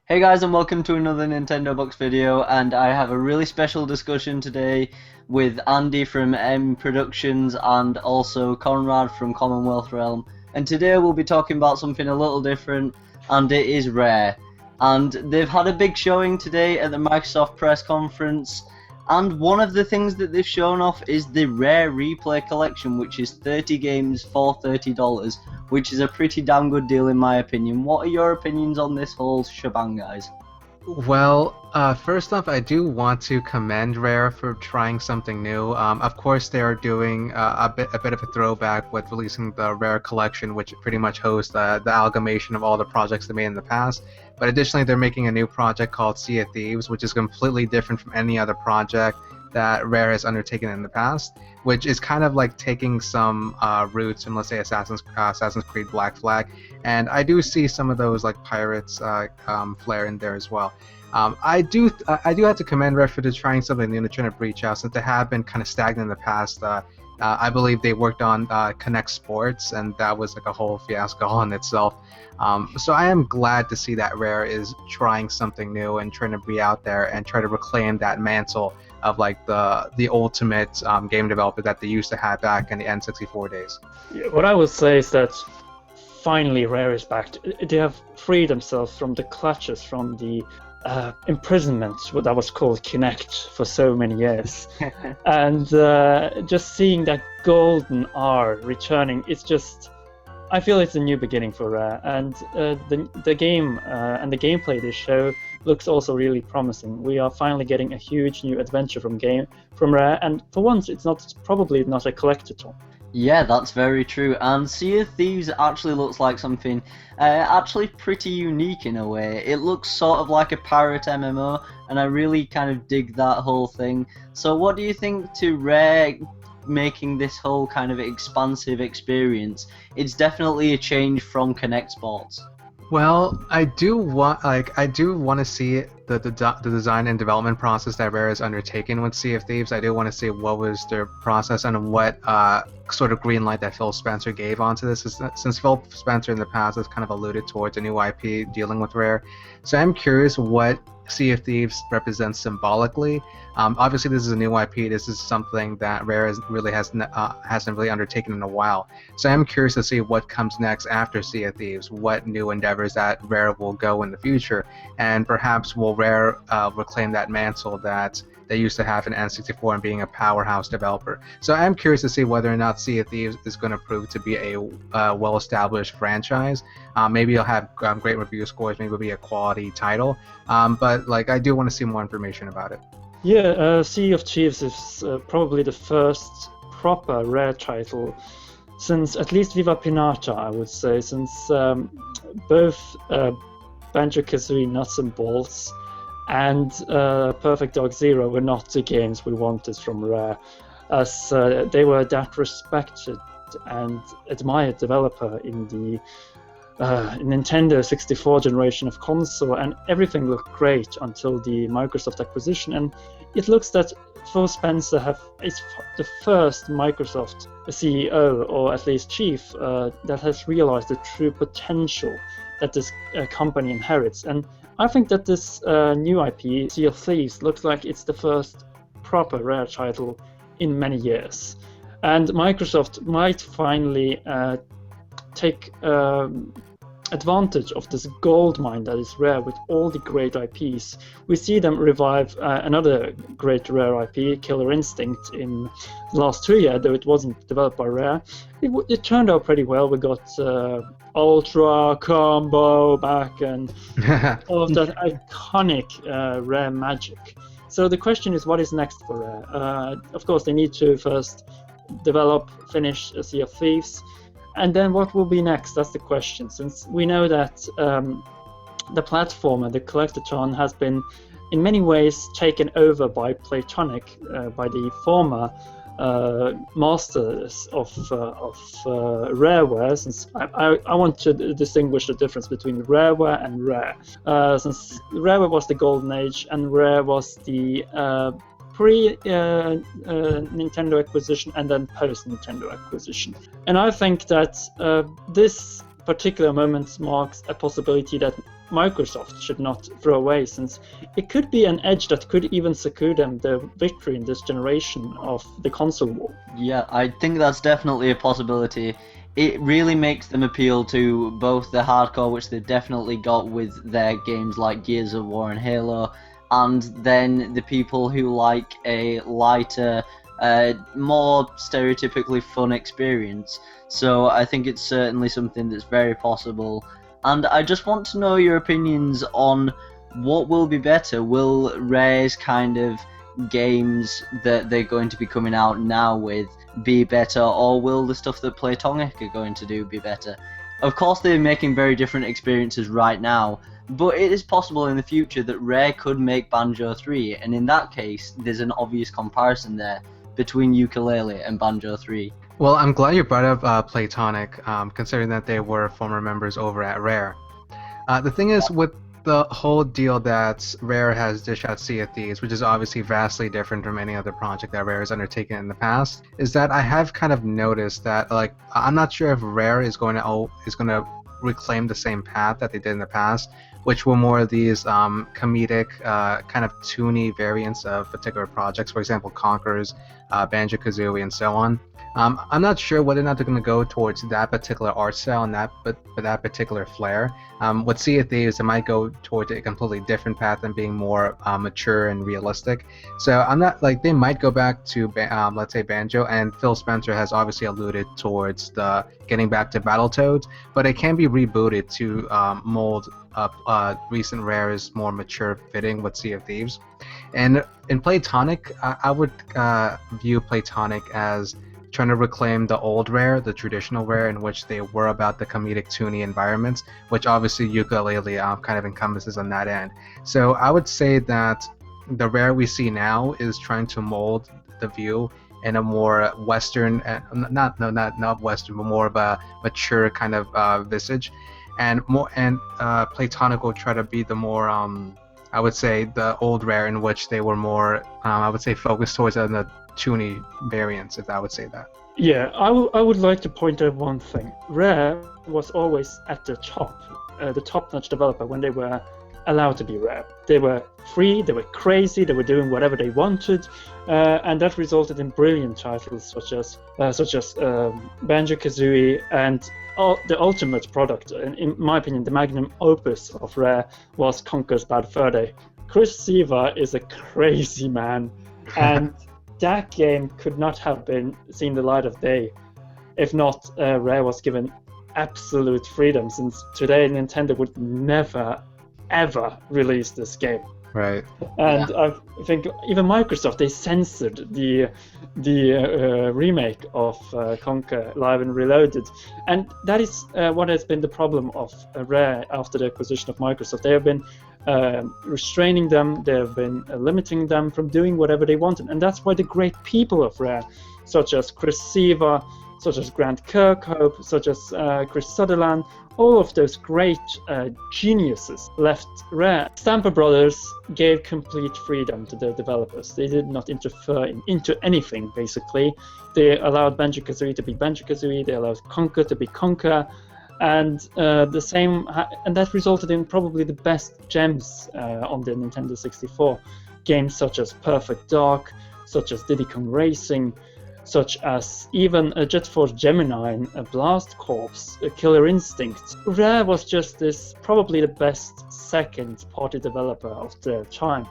Hey guys, and welcome to another Nintendo Box video, and I have a really special discussion today with Andy from M.Productions and also Conrad from Commonwealth Realm. And today we'll be talking about something a little different, and it is Rare. And they've had a big showing today at the Microsoft press conference, and one of the things that they've shown off is the Rare Replay Collection, which is 30 games for $30, which is a pretty damn good deal in my opinion. What are your opinions on this whole shebang, guys? Well, first off, I do want to commend Rare for trying something new. Of course, they are doing a bit of a throwback with releasing the Rare Collection, which pretty much hosts the amalgamation of all the projects they made in the past. But additionally, they're making a new project called Sea of Thieves, which is completely different from any other project that Rare has undertaken in the past, which is kind of like taking some roots from, let's say, Assassin's Creed Black Flag, and I do see some of those like pirates flair in there as well. I do have to commend Rare for just trying something new to try to breach out, since they have been kind of stagnant in the past. I believe they worked on Kinect Sports, and that was like a whole fiasco all in itself. So I am glad to see that Rare is trying something new and trying to be out there and try to reclaim that mantle of like the ultimate game developer that they used to have back in the N64 days. Yeah, what I would say is that finally Rare is back. They have freed themselves from the clutches, from the imprisonment that was called Kinect for so many years. And just seeing that golden R returning, it's just, I feel it's a new beginning for Rare, and the game and the gameplay they show looks also really promising. We are finally getting a huge new adventure from Rare, and for once it's probably not a collectathon. Yeah, that's very true, and Sea of Thieves actually looks like something actually pretty unique in a way. It looks sort of like a pirate MMO, and I really kind of dig that whole thing. So what do you think to Rare making this whole kind of expansive experience? It's definitely a change from Kinect Sports. Well, I do want to see the design and development process that Rare has undertaken with Sea of Thieves. I do want to see what was their process and what sort of green light that Phil Spencer gave onto this. Since Phil Spencer in the past has kind of alluded towards a new IP dealing with Rare, so I'm curious what Sea of Thieves represents symbolically. Obviously, this is a new IP. This is something that Rare hasn't really undertaken in a while. So I'm curious to see what comes next after Sea of Thieves, what new endeavors that Rare will go in the future, and perhaps will Rare reclaim that mantle that they used to have in N64 and being a powerhouse developer. So I'm curious to see whether or not Sea of Thieves is going to prove to be a well-established franchise. Maybe it'll have great review scores, maybe it'll be a quality title, but like I do want to see more information about it. Yeah, Sea of Thieves is probably the first proper Rare title since at least Viva Pinata, I would say, since both Banjo-Kazooie Nuts and Bolts and Perfect Dark Zero were not the games we wanted from Rare, as they were that respected and admired developer in the Nintendo 64 generation of console, and everything looked great until the Microsoft acquisition, and it looks that Phil Spencer is the first Microsoft CEO, or at least chief, that has realized the true potential that this company inherits. And I think that this new IP, Sea of Thieves, looks like it's the first proper Rare title in many years. And Microsoft might finally take advantage of this gold mine that is Rare with all the great IPs. We see them revive another great Rare IP, Killer Instinct, in the last 2 years, though it wasn't developed by Rare. It turned out pretty well. We got Ultra Combo back and all of that iconic Rare magic. So the question is, what is next for Rare? Of course, they need to first finish Sea of Thieves. And then what will be next? That's the question. Since we know that the platform and the collectathon has been in many ways taken over by Playtonic, by the former masters of Rareware. Since I want to distinguish the difference between Rareware and Rare. Since Rareware was the golden age and Rare was the Nintendo acquisition and then post-Nintendo acquisition. And I think that this particular moment marks a possibility that Microsoft should not throw away, since it could be an edge that could even secure them the victory in this generation of the console war. Yeah, I think that's definitely a possibility. It really makes them appeal to both the hardcore, which they've definitely got with their games like Gears of War and Halo, and then the people who like a lighter, more stereotypically fun experience. So I think it's certainly something that's very possible. And I just want to know your opinions on what will be better. Will Rare's kind of games that they're going to be coming out now with be better, or will the stuff that Playtonic are going to do be better? Of course, they're making very different experiences right now, but it is possible in the future that Rare could make Banjo 3, and in that case, there's an obvious comparison there between Yooka-Laylee and Banjo 3. Well, I'm glad you brought up Playtonic, considering that they were former members over at Rare. The thing is, with the whole deal that Rare has dished out Sea of Thieves, which is obviously vastly different from any other project that Rare has undertaken in the past, is that I have kind of noticed that, like, I'm not sure if Rare is going to reclaim the same path that they did in the past, which were more of these comedic, kind of toony variants of particular projects. For example, Conker's, Banjo-Kazooie, and so on. I'm not sure whether or not they're going to go towards that particular art style and that particular flair. With Sea of Thieves, they might go towards a completely different path and being more mature and realistic. So I'm not like they might go back to let's say Banjo, and Phil Spencer has obviously alluded towards the getting back to Battletoads, but it can be rebooted to mold up recent Rare's more mature fitting with Sea of Thieves. And in Playtonic, I would view Playtonic as trying to reclaim the old Rare, the traditional Rare, in which they were about the comedic, toony environments, which obviously Yooka-Laylee kind of encompasses on that end. So I would say that the Rare we see now is trying to mold the view in a more Western, not Western, but more of a mature kind of visage, and Playtonic will try to be the more I would say the old Rare, in which they were more I would say focused towards the toony variants, if I would say that. Yeah, I would like to point out one thing. Rare was always at the top-notch developer when they were allowed to be Rare. They were free, they were crazy, they were doing whatever they wanted, and that resulted in brilliant titles such as Banjo-Kazooie, and the ultimate product, in my opinion, the magnum opus of Rare, was Conker's Bad Fur Day. Chris Seaver is a crazy man, and that game could not have been seen the light of day if not Rare was given absolute freedom, since today Nintendo would never ever release this game. Right. And I think even Microsoft, they censored the remake of Conker Live and Reloaded, and that is what has been the problem of Rare after the acquisition of Microsoft. They have been restraining them, they have been limiting them from doing whatever they wanted, and that's why the great people of Rare, such as Chris Seaver, such as Grant Kirkhope, such as Chris Sutherland, all of those great geniuses left Rare. Stamper Brothers gave complete freedom to their developers. They did not interfere into anything, basically. They allowed Banjo-Kazooie to be Banjo-Kazooie, they allowed Conker to be Conker, and and that resulted in probably the best gems on the Nintendo 64. Games such as Perfect Dark, such as Diddy Kong Racing, such as even a Jet Force Gemini, a Blast Corps, a Killer Instinct. Rare was just probably the best second-party developer of their time.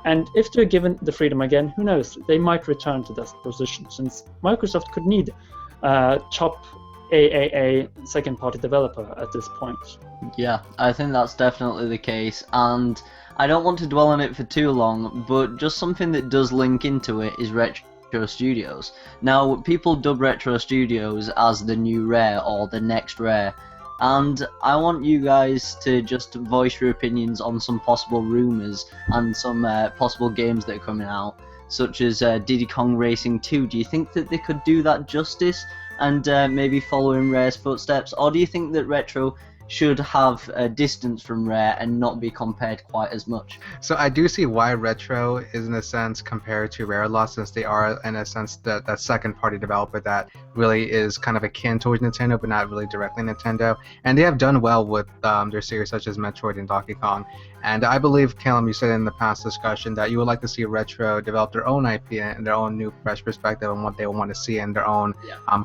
And if they're given the freedom again, who knows, they might return to that position, since Microsoft could need top AAA second-party developer at this point. Yeah, I think that's definitely the case, and I don't want to dwell on it for too long, but just something that does link into it is Retro Studios. Now, people dub Retro Studios as the new Rare or the next Rare, and I want you guys to just voice your opinions on some possible rumours and some possible games that are coming out, such as Diddy Kong Racing 2. Do you think that they could do that justice and maybe follow in Rare's footsteps, or do you think that Retro should have a distance from Rare and not be compared quite as much. So I do see why Retro is in a sense compared to Rare a lot, since they are in a sense that second party developer that really is kind of akin towards Nintendo but not really directly Nintendo, and they have done well with their series such as Metroid and Donkey Kong. And I believe, Callum, you said in the past discussion that you would like to see Retro develop their own IP and their own new fresh perspective on what they want to see in their own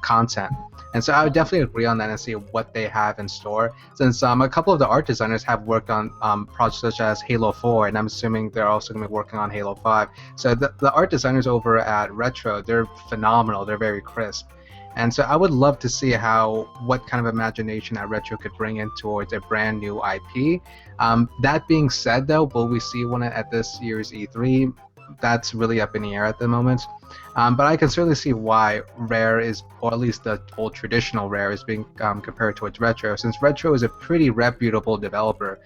content. And so I would definitely agree on that and see what they have in store, since a couple of the art designers have worked on projects such as Halo 4, and I'm assuming they're also going to be working on Halo 5. So the art designers over at Retro, they're phenomenal. They're very crisp. And so I would love to see what kind of imagination that Retro could bring in towards a brand new IP. That being said, though, will we see one at this year's E3? That's really up in the air at the moment. But I can certainly see why Rare is, or at least the old traditional Rare, is being compared towards Retro, since Retro is a pretty reputable developer.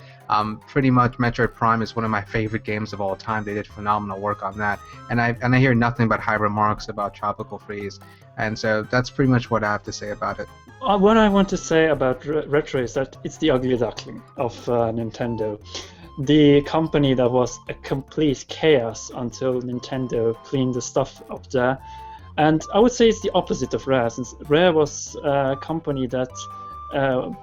Pretty much Metroid Prime is one of my favorite games of all time. They did phenomenal work on that, and I hear nothing but high remarks about Tropical Freeze, and so that's pretty much what I have to say about it. What I want to say about Retro is that it's the ugly duckling of Nintendo. The company that was a complete chaos until Nintendo cleaned the stuff up there. And I would say it's the opposite of Rare, since Rare was a company that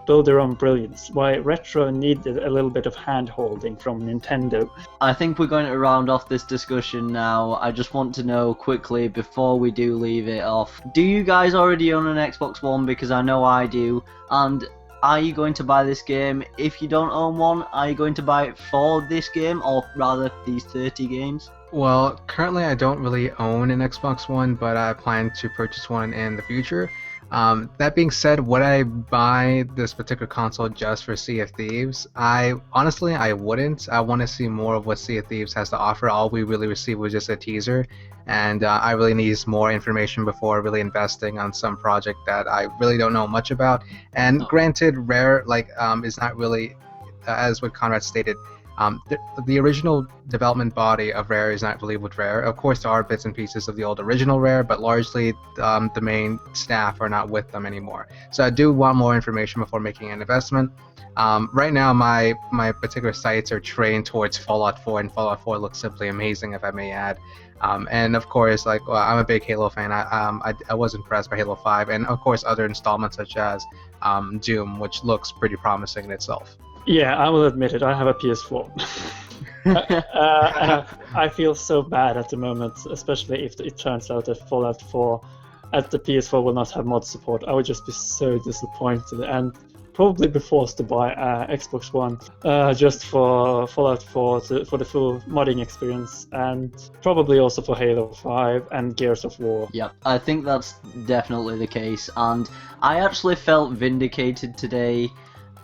built their own brilliance, while Retro needed a little bit of hand-holding from Nintendo. I think we're going to round off this discussion now. I just want to know quickly, before we do leave it off, do you guys already own an Xbox One? Because I know I do. And are you going to buy this game? If you don't own one, are you going to buy it for this game, or rather these 30 games? Well, currently I don't really own an Xbox One, but I plan to purchase one in the future. That being said, would I buy this particular console just for Sea of Thieves? Honestly, I wouldn't. I want to see more of what Sea of Thieves has to offer. All we really received was just a teaser, and I really need more information before really investing on some project that I really don't know much about. And granted, Rare is not really, as what Conrad stated, the original development body of Rare is not really with Rare. Of course, there are bits and pieces of the old original Rare, but largely the main staff are not with them anymore. So I do want more information before making an investment. Right now, my particular sights are trained towards Fallout 4, and Fallout 4 looks simply amazing, if I may add. And of course, I'm a big Halo fan. I was impressed by Halo 5, and of course other installments such as Doom, which looks pretty promising in itself. Yeah, I will admit it. I have a PS4. And I feel so bad at the moment, especially if it turns out that Fallout 4 at the PS4 will not have mod support. I would just be so disappointed and probably be forced to buy Xbox One just for Fallout 4 for the full modding experience, and probably also for Halo 5 and Gears of War. Yep, I think that's definitely the case, and I actually felt vindicated today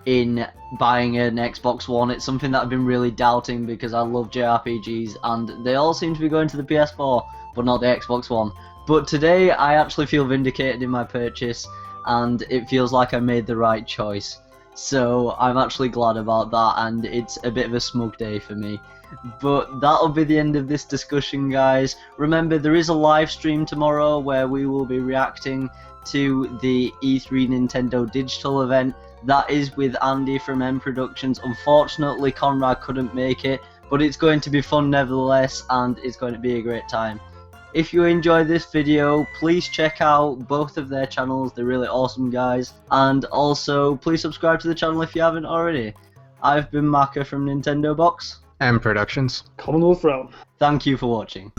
in buying an Xbox One. It's something that I've been really doubting because I love JRPGs and they all seem to be going to the PS4 but not the Xbox One. But today I actually feel vindicated in my purchase and it feels like I made the right choice. So I'm actually glad about that, and it's a bit of a smug day for me. But that'll be the end of this discussion, guys. Remember, there is a live stream tomorrow where we will be reacting to the E3 Nintendo Digital event. That is with Andy from M.Productions. Unfortunately, Conrad couldn't make it, but it's going to be fun nevertheless, and it's going to be a great time. If you enjoyed this video, please check out both of their channels. They're really awesome guys. And also, please subscribe to the channel if you haven't already. I've been Maka from Nintendo Box. M.Productions. Commonwealth Realm. Thank you for watching.